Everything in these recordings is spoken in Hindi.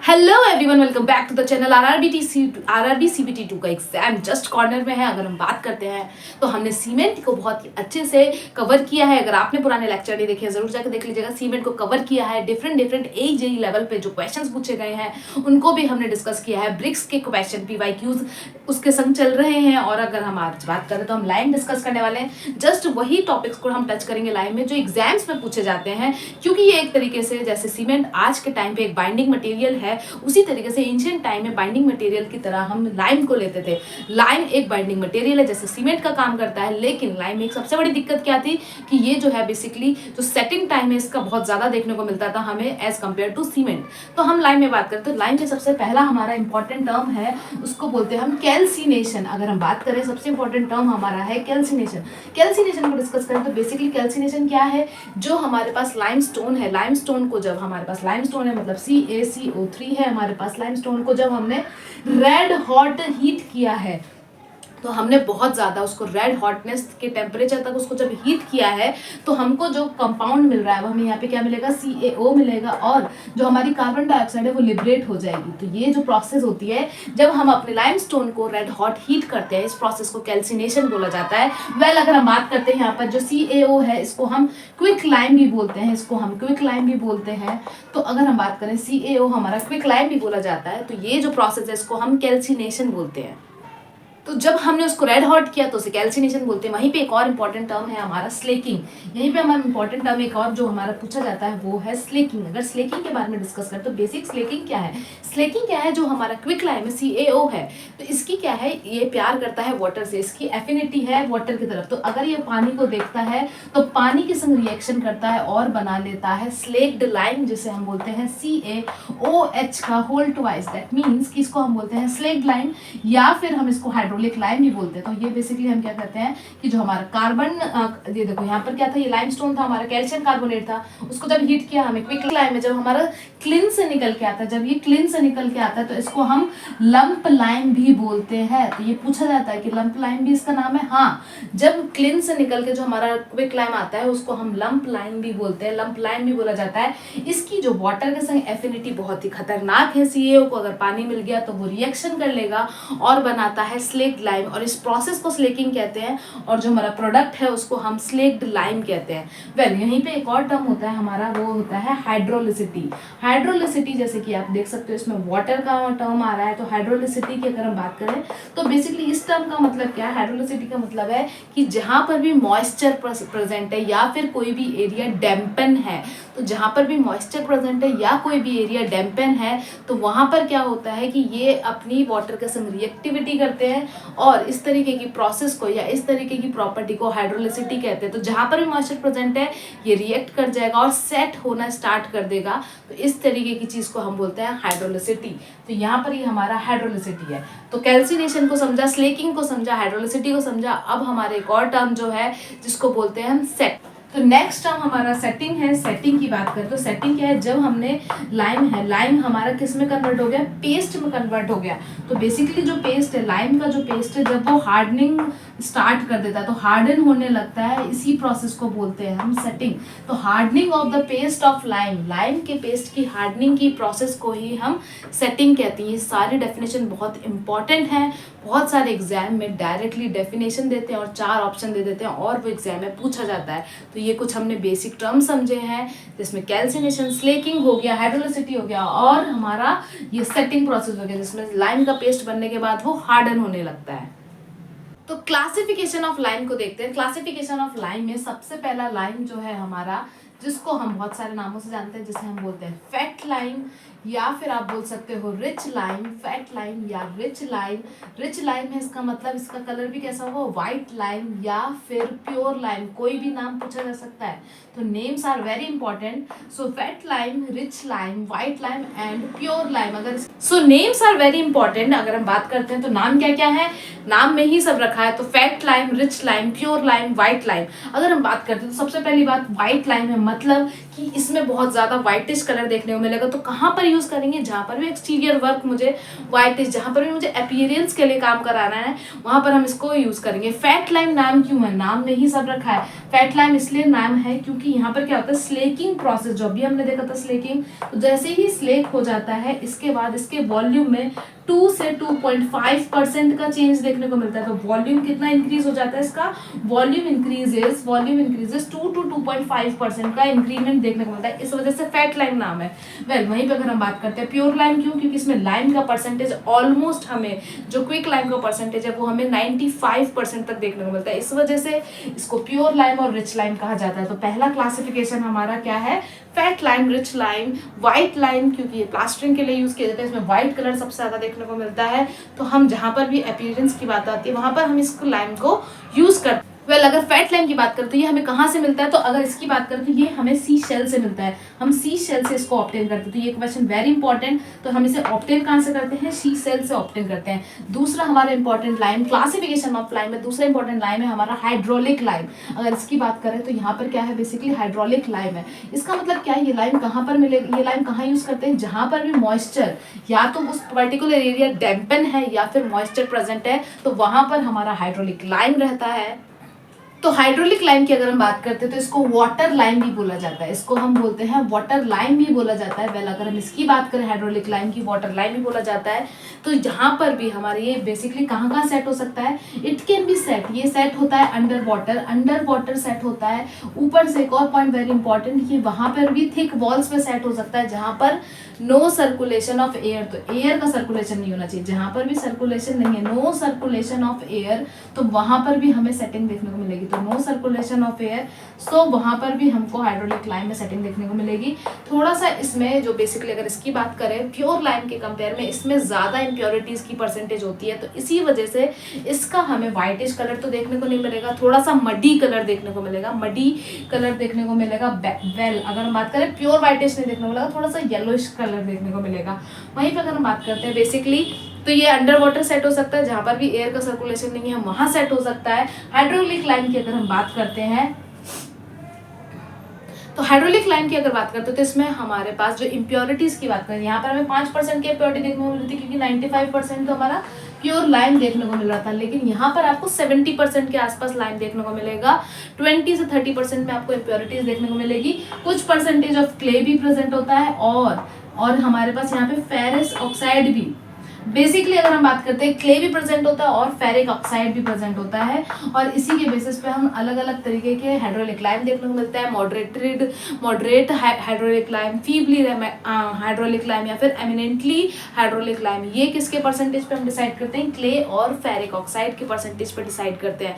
Hello everyone, welcome back to the channel. RRB CBT 2 का एग्जाम जस्ट कॉर्नर में है। अगर हम बात करते हैं तो हमने सीमेंट को बहुत ही अच्छे से कवर किया है। अगर आपने पुराने लेक्चर नहीं देखे जरूर जाकर देख लीजिएगा। सीमेंट को कवर किया है, डिफरेंट AJE लेवल पे जो क्वेश्चंस पूछे गए हैं उनको भी हमने डिस्कस किया है। ब्रिक्स के क्वेश्चन PYQs उसके संग चल रहे हैं। और अगर हम आज बात करें तो हम लाइन डिस्कस करने वाले हैं। जस्ट वही टॉपिक्स को हम टच करेंगे लाइन में जो एग्जाम्स में पूछे जाते हैं, क्योंकि ये एक तरीके से जैसे सीमेंट आज के टाइम पे एक बाइंडिंग मटेरियल है, उसी तरीके से एंशिएंट टाइम में बाइंडिंग मटेरियल की तरह हम लाइम को लेते थे। लाइम एक बाइंडिंग मटेरियल है, जैसे सीमेंट का काम करता है, लेकिन लाइम में एक सबसे बड़ी दिक्कत क्या थी कि ये जो है बेसिकली जो सेटिंग टाइम है इसका बहुत ज्यादा देखने को मिलता था हमें एज कम्पेयर टू सीमेंट। तो हम लाइम में बात करें तो लाइम में सबसे पहला हमारा इंपॉर्टेंट टर्म है, उसको बोलते हैं हम कैल्सिनेशन। अगर हम बात करें सबसे इंपॉर्टेंट टर्म हमारा है कैल्सिनेशन। कैल्सिनेशन को डिस्कस करें तो बेसिकली कैल्सिनेशन क्या है, जो हमारे पास लाइमस्टोन है, लाइमस्टोन को जब हमारे पास लाइमस्टोन है मतलब CaCO3 है हमारे पास, लाइमस्टोन को जब हमने रेड हॉट हीट किया है तो हमने बहुत ज़्यादा उसको रेड हॉटनेस के टेम्परेचर तक उसको जब हीट किया है तो हमको जो कंपाउंड मिल रहा है वो हमें यहाँ पे क्या मिलेगा, CaO मिलेगा, और जो हमारी कार्बन डाइऑक्साइड है वो लिबरेट हो जाएगी। तो ये जो प्रोसेस होती है जब हम अपने लाइमस्टोन को रेड हॉट हीट करते हैं, इस प्रोसेस को कैल्सिनेशन बोला जाता है। वेल अगर हम बात करते हैं यहाँ पर जो CaO है इसको हम क्विक लाइम भी बोलते हैं, इसको हम क्विक लाइम भी बोलते हैं। तो अगर हम बात करें CaO हमारा क्विक लाइम भी बोला जाता है, तो ये जो प्रोसेस है इसको हम कैल्सिनेशन बोलते हैं। तो जब हमने उसको रेड हॉट किया तो उसे कैल्सिनेशन बोलते हैं। वहीं पे एक और इंपॉर्टेंट टर्म है हमारा स्लेकिंग। यहीं पे हमारा इंपॉर्टेंट टर्म एक और जो हमारा पूछा जाता है वो है स्लेकिंग। अगर स्लेकिंग के बारे में डिस्कस करें तो बेसिक स्लेकिंग क्या है, स्लेकिंग क्या है, जो हमारा क्विक लाइम है CaO है तो इसकी क्या है, ये प्यार करता है वाटर से, इसकी एफिनिटी है वाटर की तरफ। तो अगर ये पानी को देखता है तो पानी के संग रिएक्शन करता है और बना लेता है स्लेक्ड लाइम, जिसे हम बोलते हैं CaOH का होल ट्वाइस। दैट मीन्स कि इसको हम बोलते हैं स्लेक्ड लाइम या फिर हम इसको हाइड्रोलिक लाइम भी बोलते हैं। तो ये बेसिकली हम क्या कहते हैं कि जो हमारा कार्बन, ये देखो यहाँ पर क्या था, ये लाइमस्टोन था हमारा, कैल्शियम कार्बोनेट था, उसको जब हीट किया हमें क्विक लाइम में, जब हमारा क्लिन से निकल के आता है, जब ये क्लिन से निकल के आता है तो इसको हम लंप लाइम भी बोलते हैं। तो ये पूछा जाता है कि लंप लाइम भी इसका नाम है। हाँ, जब क्लिन से निकल के जो हमारा क्विक लाइम आता है उसको हम लंप लाइम भी बोलते हैं, लंप लाइम भी बोला जाता है। इसकी जो वाटर के संग एफिनिटी बहुत ही खतरनाक है। CaO को अगर पानी मिल गया तो वो रिएक्शन कर लेगा और बनाता है स्लेक्ड लाइम, और इस प्रोसेस को स्लेकिंग कहते हैं। और जो हमारा प्रोडक्ट है उसको हम स्लेक्ड लाइम कहते हैं। वेल यहीं पे एक और टर्म होता है हमारा, वो होता है हाइड्रोलिसिटी। हाइड्रोलिसिटी जैसे कि आप देख सकते हो इसमें वाटर का टर्म आ रहा है, तो हाइड्रोलिसिटी की अगर हम बात करें तो बेसिकली इस टर्म का मतलब क्या है, हाइड्रोलिसिटी का मतलब है कि जहां पर भी मॉइस्चर प्रेजेंट है या फिर कोई भी एरिया डैम्पन है, तो जहां पर भी मॉइस्चर प्रेजेंट है या कोई भी एरिया डैम्पन है तो वहां पर क्या होता है कि ये अपनी वाटर के संग रिएक्टिविटी करते हैं और इस तरीके की प्रोसेस को या इस तरीके की प्रॉपर्टी को हाइड्रोलिसिटी कहते हैं। तो जहां पर भी मॉइस्चर प्रेजेंट है ये रिएक्ट कर जाएगा और सेट होना स्टार्ट कर देगा, तो इस तरीके की चीज को हम बोलते हैं हाइड्रोलिसिटी। तो यहाँ पर ये हमारा हाइड्रोलिसिटी है। तो कैल्सिनेशन को समझा, स्लेकिंग को समझा, हाइड्रोलिसिटी को समझा। अब हमारे एक और टर्म जो है जिसको बोलते हैं हम सेट। तो नेक्स्ट टर्म हमारा सेटिंग है। सेटिंग की बात करें तो सेटिंग क्या है, जब हमने लाइम है, लाइम हमारा किस में कन्वर्ट हो गया, पेस्ट में कन्वर्ट हो गया। तो बेसिकली जो पेस्ट है, लाइम का जो पेस्ट है, जब वो हार्डनिंग स्टार्ट कर देता है तो हार्डन होने लगता है, इसी प्रोसेस को बोलते हैं हम सेटिंग। तो hardening of the paste of lime, lime के पेस्ट की हार्डनिंग की प्रोसेस को ही हम सेटिंग कहते हैं। ये सारी डेफिनेशन बहुत इंपॉर्टेंट है। बहुत सारे एग्जाम में डायरेक्टली डेफिनेशन देते हैं और 4 ऑप्शन दे देते हैं और वो एग्जाम में पूछा जाता है। तो ये कुछ हमने बेसिक टर्म समझे हैं, जिसमें कैल्सिनेशन, स्लेकिंग हो गया, हाइड्रोलिसिटी हो गया और हमारा ये सेटिंग प्रोसेस हो गया, जिसमें लाइम का पेस्ट बनने के बाद वो हार्डन होने लगता है। तो क्लासिफिकेशन ऑफ लाइम को देखते हैं। क्लासिफिकेशन ऑफ लाइम में सबसे पहला लाइम जो है हमारा, जिसको हम बहुत सारे नामों से जानते हैं, जिसे हम बोलते हैं फैट लाइम या फिर आप बोल सकते हो रिच लाइम, फैट लाइम या रिच लाइम। रिच लाइम है इसका मतलब, इसका कलर भी कैसा होगा, व्हाइट लाइम या फिर प्योर लाइम, कोई भी नाम पूछा जा सकता है। तो names are very important. So fat lime, rich lime, white lime and pure lime. अगर so names are very important. अगर हम बात करते हैं तो नाम क्या क्या है, नाम में ही सब रखा है। तो fat lime, rich lime, pure lime, white lime. अगर हम बात करते हैं तो सबसे पहली बात व्हाइट लाइम है, मतलब कि इसमें बहुत ज्यादा व्हाइटिश कलर देखने को मिलेगा। तो कहाँ पर यूज करेंगे, जहां पर भी एक्सटीरियर वर्क मुझे व्हाइटिश, जहां पर भी मुझे अपीयरेंस के लिए काम कराना है वहां पर हम इसको यूज करेंगे। फैट लाइम नाम क्यों है, नाम में ही सब रखा है। फैट लाइम इसलिए नाम है क्योंकि यहाँ पर क्या होता है, स्लेकिंग प्रोसेस जो अभी हमने देखा था स्लेकिंग, तो जैसे ही स्लेक हो जाता है इसके बाद इसके वॉल्यूम में 2 से 2.5% का चेंज देखने को मिलता है। तो वॉल्यूम कितना इंक्रीज हो जाता है इसका, वॉल्यूम इंक्रीजेस 2 to 2.5% का इंक्रीमेंट देखने को मिलता है, इस वजह से फैट लाइम नाम है। वहीं पे अगर हम बात करते हैं प्योर लाइम, क्यों, क्योंकि इसमें लाइम का परसेंटेज ऑलमोस्ट हमें जो क्विक लाइम का परसेंटेज है वो हमें 95% तक देखने को मिलता है, इस वजह से इसको प्योर लाइम और रिच लाइम कहा जाता है। तो पहला क्लासिफिकेशन हमारा क्या है, fat lime, rich lime, white lime, क्योंकि ये प्लास्टरिंग के लिए यूज किया जाता है, इसमें व्हाइट कलर सबसे ज्यादा देखने को मिलता है। तो हम जहां पर भी अपीयरेंस की बात आती है वहां पर हम इस लाइम को यूज करते हैं। अगर फैट लाइम की बात करें तो ये हमें कहाँ से मिलता है, तो अगर इसकी बात करें तो ये हमें सी शेल से मिलता है, हम सी शेल से इसको ऑब्टेन करते हैं। तो ये क्वेश्चन वेरी इंपॉर्टेंट, तो हम इसे ऑब्टेन कहाँ से करते हैं, सी शेल से ऑब्टेन करते हैं। दूसरा हमारा important lime classification of lime में, दूसरा इंपॉर्टेंट लाइम है हमारा हाइड्रोलिक लाइम। अगर इसकी बात करें तो यहाँ पर क्या है, बेसिकली हाइड्रोलिक लाइम है। इसका मतलब क्या है, ये लाइम कहाँ पर मिलेगी, ये लाइम कहाँ यूज करते हैं, जहां पर भी मॉइस्चर या तो उस पर्टिकुलर एरिया डैम्पन है या फिर मॉइस्चर प्रेजेंट है, तो वहां पर हमारा हाइड्रोलिक लाइम रहता है। तो हाइड्रोलिक लाइम की अगर हम बात करते हैं तो इसको वाटर लाइम भी बोला जाता है, इसको हम बोलते हैं वाटर लाइम भी बोला जाता है। अगर हम इसकी बात करें हाइड्रोलिक लाइम की, वाटर लाइम भी बोला जाता है। तो जहां पर भी हमारे ये बेसिकली कहाँ सेट हो सकता है, इट कैन बी सेट, ये सेट होता है अंडर वाटर सेट होता है। ऊपर से एक और पॉइंट वेरी इंपॉर्टेंट, ये वहां पर भी थिक वॉल्स पे सेट हो सकता है जहां पर नो सर्कुलेशन ऑफ एयर, तो एयर का सर्कुलेशन नहीं होना चाहिए, जहां पर भी सर्कुलेशन नहीं है, नो सर्कुलेशन ऑफ एयर, तो वहां पर भी हमें सेटिंग देखने को मिलेगी। तो नो सर्कुलेशन ऑफ एयर, सो वहां पर भी हमको हाइड्रोलिक लाइम में सेटिंग देखने को मिलेगी। थोड़ा सा इसमें जो बेसिकली अगर इसकी बात करें प्योर लाइम के कंपेयर में, इसमें ज्यादा इंप्योरिटीज की परसेंटेज होती है, तो इसी वजह से इसका हमें व्हाइटिश कलर तो देखने को नहीं मिलेगा, थोड़ा सा मडी कलर देखने को मिलेगा, अगर हम बात करें प्योर व्हाइटिश नहीं देखने को मिलेगा, थोड़ा सा येलोइश कलर देखने को मिलेगा। वहीं पर अगर हम बात करते हैं बेसिकली, तो ये अंडर वाटर सेट हो सकता है, जहां पर भी एयर का सर्कुलेशन नहीं है वहां सेट हो सकता है। हाइड्रोलिक लाइम की अगर हम बात करते हैं तो हाइड्रोलिक लाइम की अगर बात करते हैं तो इसमें हमारे पास जो इम्प्योरिटीज की बात करें, यहाँ पर हमें 5% की इम्प्योरिटी देखने को मिल रही थी, क्योंकि 95% तो हमारा प्योर लाइम देखने को मिल रहा था, लेकिन यहाँ पर आपको 70% के आसपास लाइम देखने को मिलेगा। 20 से 30% में आपको इम्प्योरिटीज देखने को मिलेगी। कुछ परसेंटेज ऑफ क्ले भी प्रेजेंट होता है, और हमारे पास यहाँ पे फेरस ऑक्साइड भी, बेसिकली अगर हम बात करते हैं क्ले भी प्रेजेंट होता है और फेरिक ऑक्साइड भी प्रेजेंट होता है, और इसी के बेसिस पे हम अलग अलग तरीके के हाइड्रोलिक लाइम देखने को मिलता है। Moderate hydraulic lime, feebly hydraulic lime या फिर एमिनेंटली हाइड्रोलिक लाइम, ये किसके परसेंटेज पे हम डिसाइड करते हैं, क्ले और फेरिक ऑक्साइड के परसेंटेज पे डिसाइड करते हैं।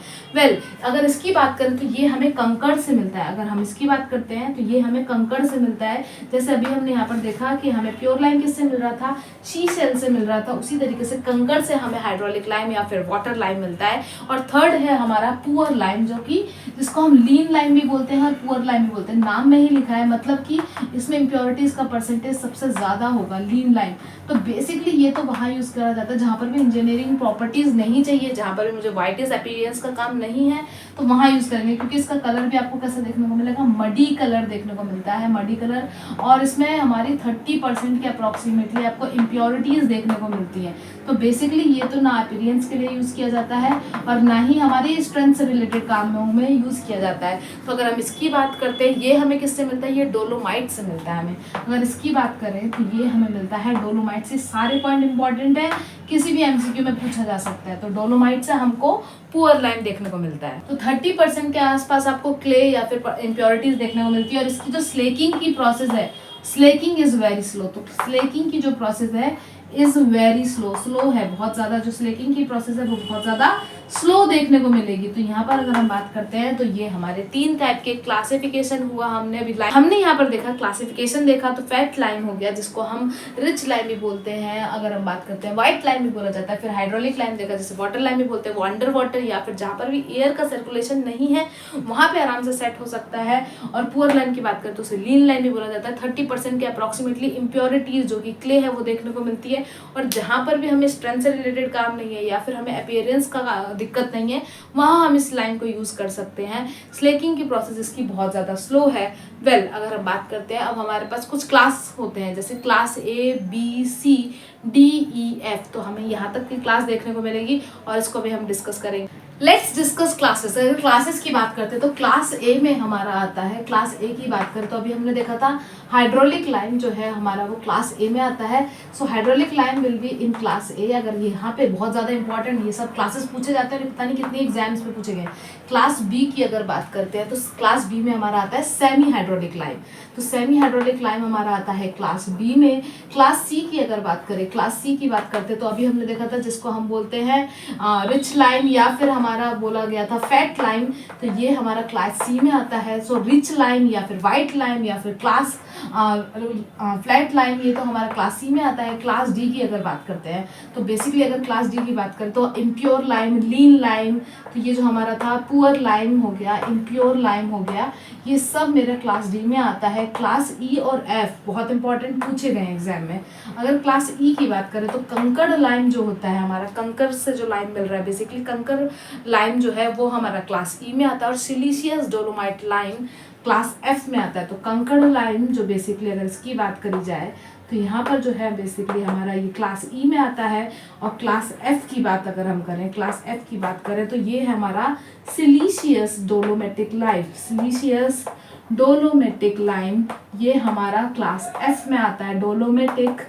अगर इसकी बात करें तो ये हमें कंकड़ से मिलता है, अगर हम इसकी बात करते हैं तो ये हमें कंकड़ से मिलता है। जैसे अभी हमने यहाँ पर देखा कि हमें प्योर लाइम किससे मिल रहा था, शी शेल से मिल रहा था, उसी तरीके से कंकड़ से हमें हाइड्रोलिक लाइम या फिर वाटर लाइम मिलता है। और थर्ड है हमारा पुअर लाइम, जो कि जिसको हम लीन लाइम भी बोलते हैं और पुअर लाइम भी बोलते हैं। नाम में ही लिखा है, मतलब कि इसमें इम्प्योरिटीज का परसेंटेज सबसे ज्यादा होगा, लीन लाइम। तो बेसिकली ये तो वहां यूज करा जाता है जहां पर भी इंजीनियरिंग प्रॉपर्टीज नहीं चाहिए, जहां पर भी मुझे व्हाइटिश अपीयरेंस का काम नहीं है, तो वहां यूज करेंगे, क्योंकि इसका कलर भी आपको कैसे देखने को मिलेगा, मडी कलर देखने को मिलता है, मडी कलर। और इसमें हमारी 30% के अप्रोक्सीमेटली आपको इम्प्योरिटीज देखने को मिलती है। तो बेसिकली ये तो ना अपीयरेंस के लिए यूज किया जाता है और ना ही हमारे स्ट्रेंथ से रिलेटेड कामों में यूज किया जाता है। तो अगर हम इसकी बात करते हैं, ये हमें किससे मिलता है, ये डोलोमाइट से मिलता है हमें। अगर इसकी बात करें तो ये हमें मिलता है डोलोमाइट से। सारे पॉइंट इंपॉर्टेंट है, किसी भी एमसीक्यू में पूछा जा सकता है। तो डोलोमाइट से हमको पुअर लाइम देखने को मिलता है। तो 30% के आसपास आपको क्ले या फिर इम्प्योरिटीज देखने को मिलती है। और इसकी जो स्लेकिंग की प्रोसेस है, स्लेकिंग इज वेरी स्लो। तो स्लेकिंग की जो प्रोसेस है इज वेरी स्लो है, बहुत ज्यादा जो स्लेकिंग की प्रोसेस है वो बहुत ज्यादा स्लो देखने को मिलेगी। तो यहाँ पर अगर हम बात करते हैं तो ये हमारे 3 टाइप के क्लासिफिकेशन हुआ। हमने यहाँ पर देखा क्लासिफिकेशन देखा, तो फैट लाइम हो गया जिसको हम रिच लाइम भी बोलते हैं, अगर हम बात करते हैं व्हाइट लाइम भी बोला जाता है। फिर हाइड्रोलिक लाइम देखा, जैसे वाटर लाइम भी बोलते हैं, वो अंडर वाटर या फिर जहाँ पर भी एयर का सर्कुलेशन नहीं है वहां पे आराम से सेट हो सकता है। और पुअर लाइम की बात करें तो उसे लीन लाइम भी बोला जाता है। 30% के अप्रोक्सीमेटली इम्प्योरिटीज जो कि क्ले है वो देखने को मिलती है। और जहां पर भी हमें स्ट्रेंथ से रिलेटेड काम नहीं है या फिर हमें अपीयरेंस का दिक्कत नहीं है, वहां हम इस लाइन को यूज कर सकते हैं। स्लेकिंग की प्रोसेस इसकी बहुत ज्यादा स्लो है। अगर हम बात करते हैं, अब हमारे पास कुछ क्लास होते हैं, जैसे class A, B, C, D, E, F। तो हमें यहाँ तक की क्लास देखने को मिलेगी और इसको भी हम डिस्कस करेंगे। Let's discuss classes. अगर क्लासेस की बात करते हैं तो क्लास ए में हमारा आता है, क्लास ए की बात करें तो अभी हमने देखा था हाइड्रोलिक लाइम जो है हमारा वो क्लास ए में आता है। So hydraulic lime will be in class A. अगर यहाँ पे बहुत ज़्यादा इंपॉर्टेंट ये सब क्लासेस पूछे जाते हैं, पता नहीं कितने एग्जाम्स में पूछे गए। क्लास बी की अगर बात करते हैं तो क्लास बी में हमारा आता है सेमी हाइड्रोलिक लाइम। तो सेमी हाइड्रोलिक लाइम हमारा आता है क्लास बी में। क्लास सी की अगर बात करें, क्लास सी की बात करते हैं तो अभी हमने देखा था जिसको हम बोलते हैं रिच लाइम या फिर हमारा बोला गया था फैट लाइम, तो ये हमारा क्लास सी में आता है। सो रिच लाइम या फिर वाइट लाइम या फिर क्लास फ्लैट लाइम, ये तो हमारा क्लास सी में आता है। क्लास डी की अगर बात करते हैं तो बेसिकली अगर क्लास डी की बात करें तो इम्प्योर लाइम, लीन लाइम, तो ये जो हमारा था पुअर लाइम हो गया, इम्प्योर लाइम हो गया, ये सब मेरा क्लास डी में आता है। क्लास ई और एफ बहुत इंपॉर्टेंट पूछे गए एग्जाम में। अगर क्लास ई की बात करें तो कंकड़ लाइम जो होता है हमारा, कंकर से जो लाइम मिल रहा है बेसिकली कंकर लाइम जो है वो हमारा क्लास ई में आता है। और siliceous dolomite lime class F में आता है। तो कंकड़ लाइम जो बेसिकली अगर इसकी बात करी जाए तो यहाँ पर जो है बेसिकली हमारा ये क्लास ई में आता है। और क्लास एफ की बात अगर हम करें, क्लास एफ की बात करें तो ये है हमारा सिलिशियस डोलोमेटिक लाइम, सिलिशियस डोलोमेटिक लाइम, ये हमारा क्लास एफ में आता है। डोलोमेटिक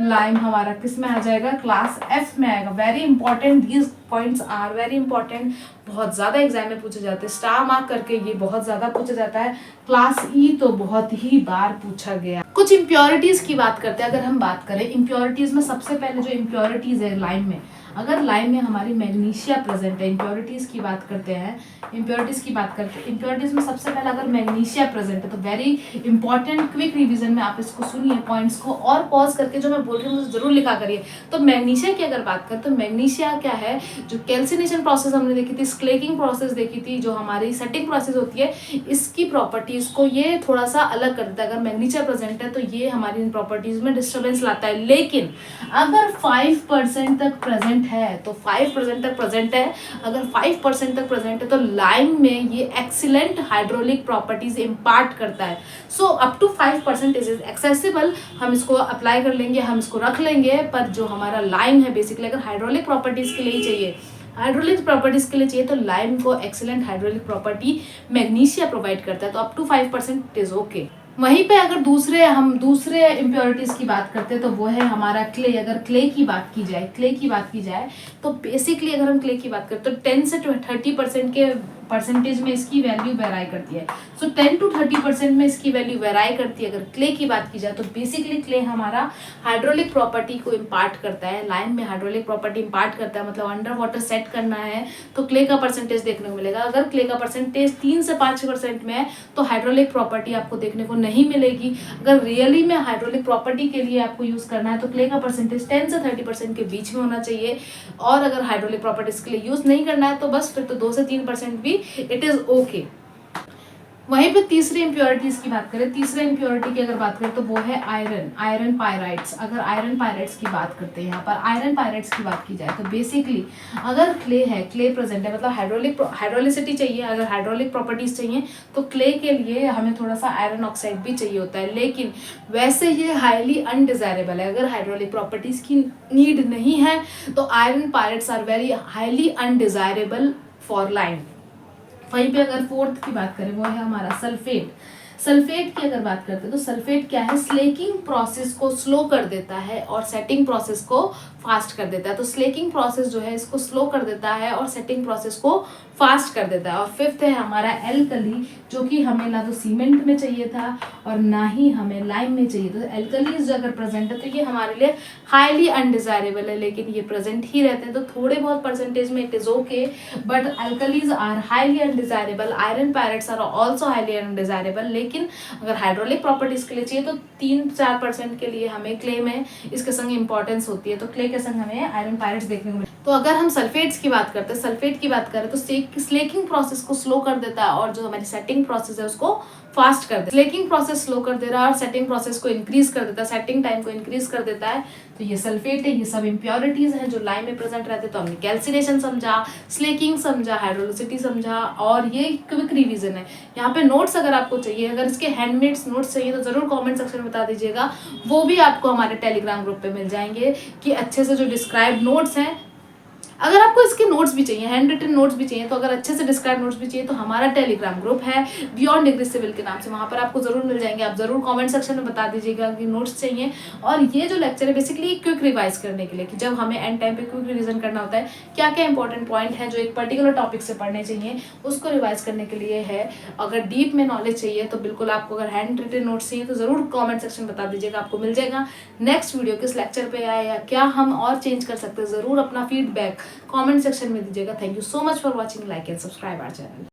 लाइम हमारा किस में आ जाएगा, क्लास एफ में आएगा। Very important, these points are very important, बहुत ज़्यादा एग्जाम में पूछे जाते हैं, स्टार मार्क करके ये बहुत ज़्यादा पूछा जाता है। क्लास ई तो बहुत ही बार पूछा गया। कुछ इम्प्योरिटीज की बात करते हैं। अगर हम बात करें इम्प्योरिटीज में, सबसे पहले जो इम्प्योरिटीज है लाइम में, अगर लाइम में हमारी मैग्नीशिया प्रेजेंट है, इम्प्योरिटीज की बात करते हैं, इम्प्योरिटीज की बात करते हैं, इम्प्योरिटीज में सबसे पहले अगर मैग्नीशिया प्रेजेंट है तो वेरी इंपॉर्टेंट क्विक रिवीजन में आप इसको सुनिए पॉइंट्स को और पॉज करके जो मैं बोल रही हूँ मुझे जरूर लिखा करिए। तो मैग्नीशिया की अगर बात करें तो मैग्नीशिया क्या है, जो कैल्सिनेशन प्रोसेस हमने देखी थी, स्क्लेकिंग प्रोसेस देखी थी, जो हमारी सेटिंग प्रोसेस होती है, इसकी प्रॉपर्टीज को ये थोड़ा सा अलग कर देता है। अगर मैग्नीशिया प्रेजेंट है तो ये हमारी इन प्रॉपर्टीज में डिस्टर्बेंस लाता है। लेकिन अगर 5% तक प्रेजेंट है तो 5% तक प्रेजेंट है, अगर 5% तक प्रेजेंट है तो लाइम में ये एक्सीलेंट हाइड्रोलिक प्रॉपर्टीज इम्पार्ट करता है। So up to 5% is accessible, हम इसको अप्लाई कर लेंगे, हम इसको रख लेंगे। पर जो हमारा लाइम है बेसिकली अगर हाइड्रोलिक प्रॉपर्टीज के लिए ही चाहिए, हाइड्रोलिक प्रॉपर्टीज के लिए चाहिए तो लाइम को excellent hydraulic property magnesia provide करता है। तो अप टू 5% इज ओके। वहीं पे अगर दूसरे इम्प्योरिटीज की बात करते हैं तो वो है हमारा क्ले। अगर क्ले की बात की जाए तो बेसिकली अगर हम क्ले की बात करें तो 10 से 30% के परसेंटेज में इसकी वैल्यू वेराई करती है। सो 10 to 30% में इसकी वैल्यू वेराई करती है। अगर क्ले की बात की जाए तो बेसिकली क्ले हमारा हाइड्रोलिक प्रॉपर्टी को इम्पार्ट करता है, लाइम में हाइड्रोलिक प्रॉपर्टी इम्पार्ट करता है। मतलब अंडर वाटर सेट करना है तो क्ले का परसेंटेज देखने को मिलेगा। अगर क्ले का परसेंटेज 3 से 5% में है तो हाइड्रोलिक प्रॉपर्टी आपको देखने को नहीं मिलेगी। अगर रियली में हाइड्रोलिक प्रॉपर्टी के लिए आपको यूज करना है तो क्ले का परसेंटेज 10 से 30% के बीच में होना चाहिए। और अगर हाइड्रोलिक प्रॉपर्टीज के लिए यूज नहीं करना है तो बस फिर तो 2 से 3% भी इट इज ओके। वहीं पे तीसरे इम्प्योरिटीज की बात करें, तीसरे इम्प्योरिटी की अगर बात करें तो वो है आयरन पायराइट्स। अगर आयरन पायराइट्स की बात करते हैं, यहाँ पर आयरन पायराइट्स की बात की जाए तो बेसिकली अगर क्ले है, क्ले प्रेजेंट है, मतलब हाइड्रोलिसिटी चाहिए, अगर हाइड्रोलिक प्रॉपर्टीज चाहिए तो क्ले के लिए हमें थोड़ा सा आयरन ऑक्साइड भी चाहिए होता है। लेकिन वैसे ये हाईली अनडिजायरेबल है। अगर हाइड्रोलिक प्रॉपर्टीज की नीड नहीं है तो iron pyrites are very highly undesirable for lime. वहीं पे अगर फोर्थ की बात करें वो है हमारा सल्फेट। सल्फेट की अगर बात करते हैं तो सल्फेट क्या है, स्लेकिंग प्रोसेस को स्लो कर देता है और सेटिंग प्रोसेस को फास्ट कर देता है। तो स्लेकिंग प्रोसेस जो है इसको स्लो कर देता है और सेटिंग प्रोसेस को फास्ट कर देता है। और फिफ्थ है हमारा एल्कली, जो कि हमें ना तो सीमेंट में चाहिए था और ना ही हमें लाइम में चाहिए। तो एल्कलीज अगर प्रेजेंट है तो ये हमारे लिए हाईली अनडिजायरेबल है, लेकिन ये प्रेजेंट ही रहते हैं तो थोड़े बहुत परसेंटेज में it is okay, but alkalies are highly undesirable. Iron pyrites are also highly undesirable. लेकिन अगर हाइड्रोलिक प्रॉपर्टीज के लिए चाहिए तो 3-4% के लिए हमें क्ले में इसके संग इंपॉर्टेंस होती है, तो क्ले के संग हमें आयरन पायराइट्स देखने को मिले। तो अगर हम सल्फेट्स की बात करते हैं, सल्फेट की बात करें तो स्लेकिंग प्रोसेस को स्लो कर देता है और जो हमारी सेटिंग प्रोसेस है उसको फास्ट कर देता है। स्लेकिंग प्रोसेस स्लो कर दे रहा है और सेटिंग प्रोसेस को इंक्रीज कर देता है, सेटिंग टाइम को इंक्रीज कर देता है। तो ये सल्फेट है, ये सब इम्प्योरिटीज हैं जो लाइम में प्रेजेंट रहते हैं। तो हमने कैल्सिनेशन समझा, स्लेकिंग समझा, हाइड्रोलिसिटी समझा और ये क्विक रिवीजन है। यहाँ पे नोट्स अगर आपको चाहिए, अगर इसके हैंडमेड नोट्स चाहिए तो जरूर कमेंट सेक्शन में बता दीजिएगा, वो भी आपको हमारे टेलीग्राम ग्रुप पे मिल जाएंगे कि अच्छे से जो डिस्क्राइब नोट्स हैं अगर आपको इसके नोट्स भी चाहिए, हैंड रिटन नोट्स भी चाहिए, तो अगर अच्छे से डिस्क्राइब नोट्स भी चाहिए तो हमारा टेलीग्राम ग्रुप है बियॉन्ड डिग्री सिविल के नाम से, वहाँ पर आपको ज़रूर मिल जाएंगे। आप ज़रूर कमेंट सेक्शन में बता दीजिएगा कि नोट्स चाहिए। और ये जो लेक्चर है बेसिकली क्विक रिवाइज करने के लिए, कि जब हमें एंड टाइम पे क्विक रिवीजन करना होता है, क्या क्या इंपॉर्टेंट पॉइंट है जो एक पर्टिकुलर टॉपिक से पढ़ने चाहिए, उसको रिवाइज करने के लिए है। अगर डीप में नॉलेज चाहिए तो बिल्कुल आपको, अगर हैंड रिटन नोट्स चाहिए तो ज़रूर कॉमेंट सेक्शन बता दीजिएगा, आपको मिल जाएगा। नेक्स्ट वीडियो किस लेक्चर पे आए या क्या हम और चेंज कर सकते हैं, ज़रूर अपना फीडबैक कमेंट सेक्शन में दीजिएगा। Thank you so much for watching, like and subscribe our channel.